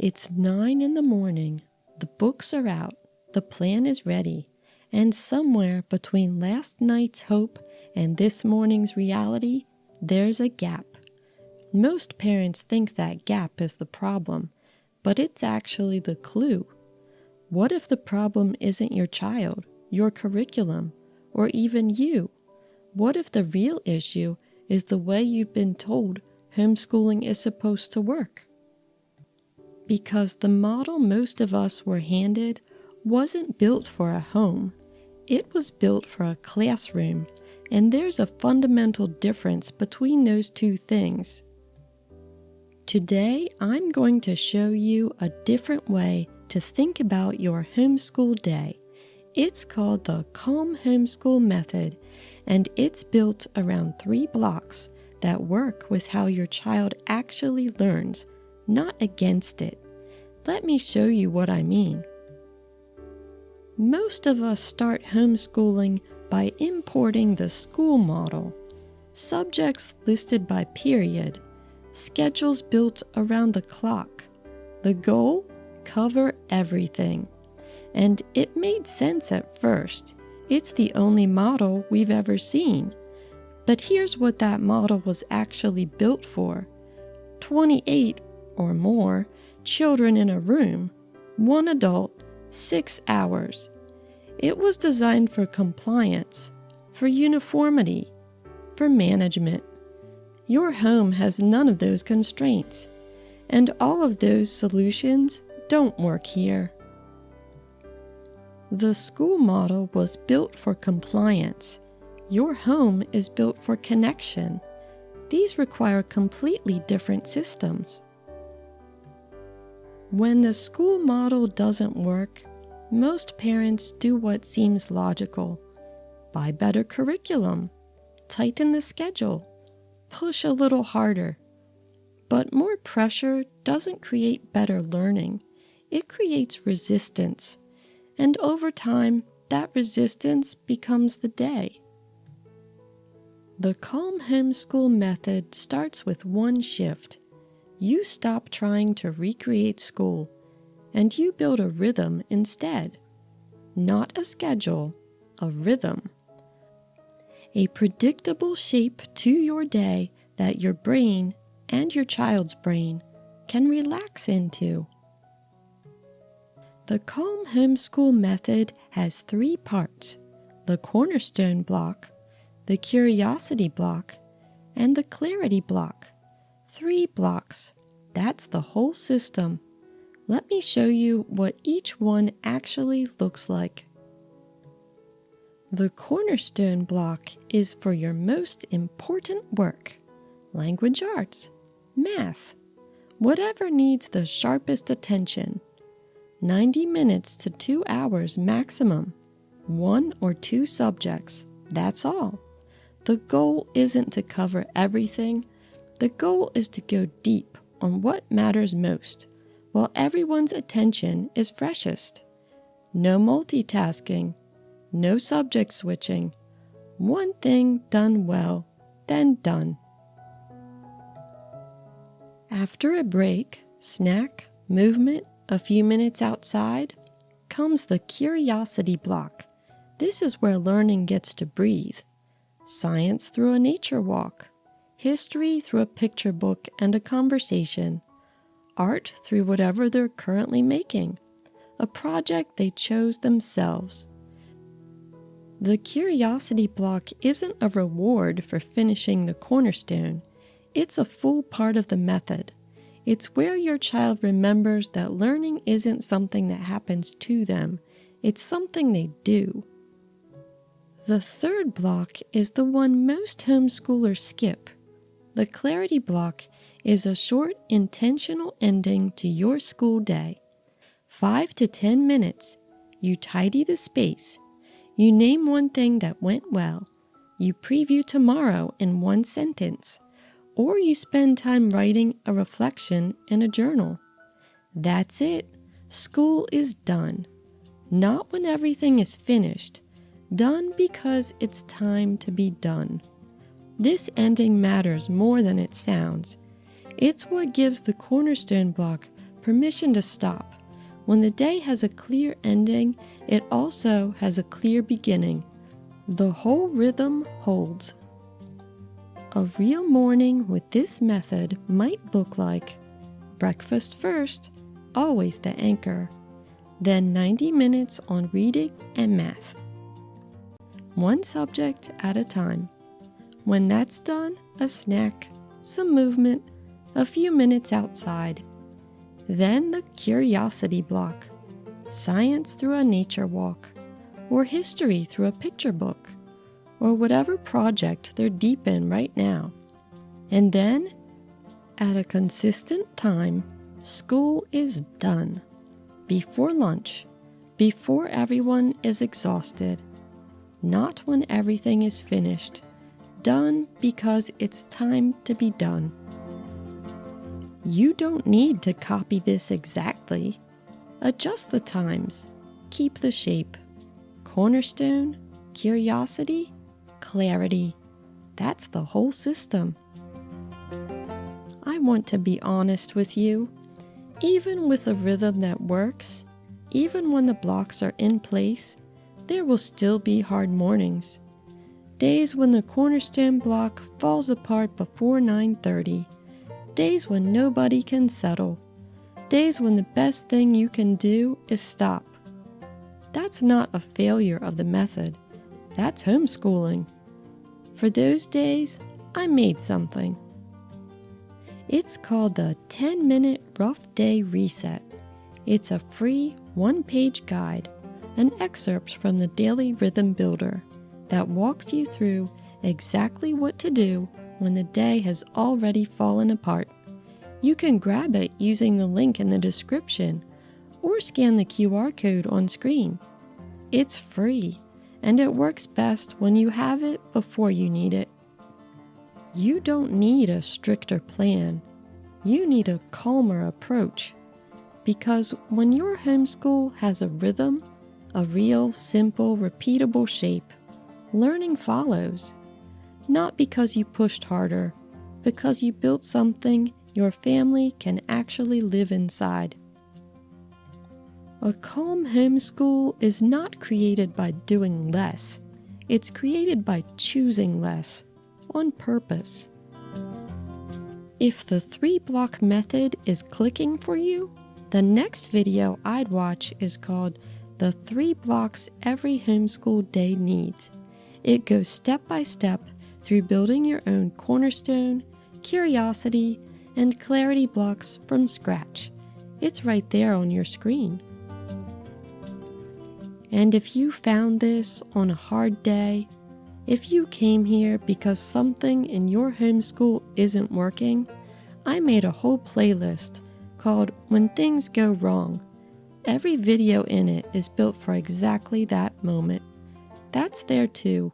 It's 9 in the morning, the books are out, the plan is ready, and somewhere between last night's hope and this morning's reality, there's a gap. Most parents think that gap is the problem, but it's actually the clue. What if the problem isn't your child, your curriculum, or even you? What if the real issue is the way you've been told homeschooling is supposed to work? Because the model most of us were handed wasn't built for a home. It was built for a classroom, and there's a fundamental difference between those two things. Today, I'm going to show you a different way to think about your homeschool day. It's called the Calm Homeschool Method, and it's built around 3 blocks that work with how your child actually learns, not against it. Let me show you what I mean. Most of us start homeschooling by importing the school model, subjects listed by period, schedules built around the clock. The goal? Cover everything. And it made sense at first. It's the only model we've ever seen. But here's what that model was actually built for. 28 or more children in a room, 1 adult, 6 hours. It was designed for compliance, for uniformity, for management. Your home has none of those constraints, and all of those solutions don't work here. The school model was built for compliance. Your home is built for connection. These require completely different systems. When the school model doesn't work, most parents do what seems logical. Buy better curriculum, tighten the schedule, push a little harder. But more pressure doesn't create better learning. It creates resistance. And over time, that resistance becomes the day. The Calm Homeschool Method starts with one shift. You stop trying to recreate school, and you build a rhythm instead. Not a schedule, a rhythm. A predictable shape to your day that your brain and your child's brain can relax into. The Calm Homeschool Method has 3 parts: the Cornerstone Block, the Curiosity Block, and the Clarity Block. 3 blocks. That's the whole system. Let me show you what each one actually looks like. The Cornerstone Block is for your most important work: language arts, math, whatever needs the sharpest attention. 90 minutes to 2 hours maximum. 1 or 2 subjects. That's all. The goal isn't to cover everything. The goal is to go deep on what matters most, while everyone's attention is freshest. No multitasking. No subject switching. One thing done well, then done. After a break, snack, movement, a few minutes outside, comes the Curiosity Block. This is where learning gets to breathe. Science through a nature walk. History through a picture book and a conversation. Art through whatever they're currently making. A project they chose themselves. The Curiosity Block isn't a reward for finishing the cornerstone. It's a full part of the method. It's where your child remembers that learning isn't something that happens to them. It's something they do. The third block is the one most homeschoolers skip. The Clarity Block is a short, intentional ending to your school day. 5 to 10 minutes. You tidy the space. You name one thing that went well. You preview tomorrow in 1 sentence. Or you spend time writing a reflection in a journal. That's it. School is done. Not when everything is finished. Done because it's time to be done. This ending matters more than it sounds. It's what gives the Cornerstone Block permission to stop. When the day has a clear ending, it also has a clear beginning. The whole rhythm holds. A real morning with this method might look like breakfast first, always the anchor, then 90 minutes on reading and math. One subject at a time. When that's done, a snack, some movement, a few minutes outside. Then the curiosity block, science through a nature walk, or history through a picture book, or whatever project they're deep in right now. And then, at a consistent time, school is done. Before lunch, before everyone is exhausted. Not when everything is finished. Done because it's time to be done. You don't need to copy this exactly. Adjust the times. Keep the shape. Cornerstone, curiosity, clarity. That's the whole system. I want to be honest with you. Even with a rhythm that works, even when the blocks are in place, there will still be hard mornings. Days when the Cornerstone Block falls apart before 9:30. Days when nobody can settle. Days when the best thing you can do is stop. That's not a failure of the method. That's homeschooling. For those days, I made something. It's called the 10-Minute Rough Day Reset. It's a free one-page guide, an excerpt from the Daily Rhythm Builder that walks you through exactly what to do when the day has already fallen apart. You can grab it using the link in the description or scan the QR code on screen. It's free, and it works best when you have it before you need it. You don't need a stricter plan. You need a calmer approach. Because when your homeschool has a rhythm, a real, simple, repeatable shape, learning follows. Not because you pushed harder, because you built something your family can actually live inside. A calm homeschool is not created by doing less. It's created by choosing less, on purpose. If the 3-block method is clicking for you, the next video I'd watch is called The 3 Blocks Every Homeschool Day Needs. It goes step by step through building your own cornerstone, curiosity, and clarity blocks from scratch. It's right there on your screen. And if you found this on a hard day, if you came here because something in your homeschool isn't working, I made a whole playlist called When Things Go Wrong. Every video in it is built for exactly that moment. That's there too.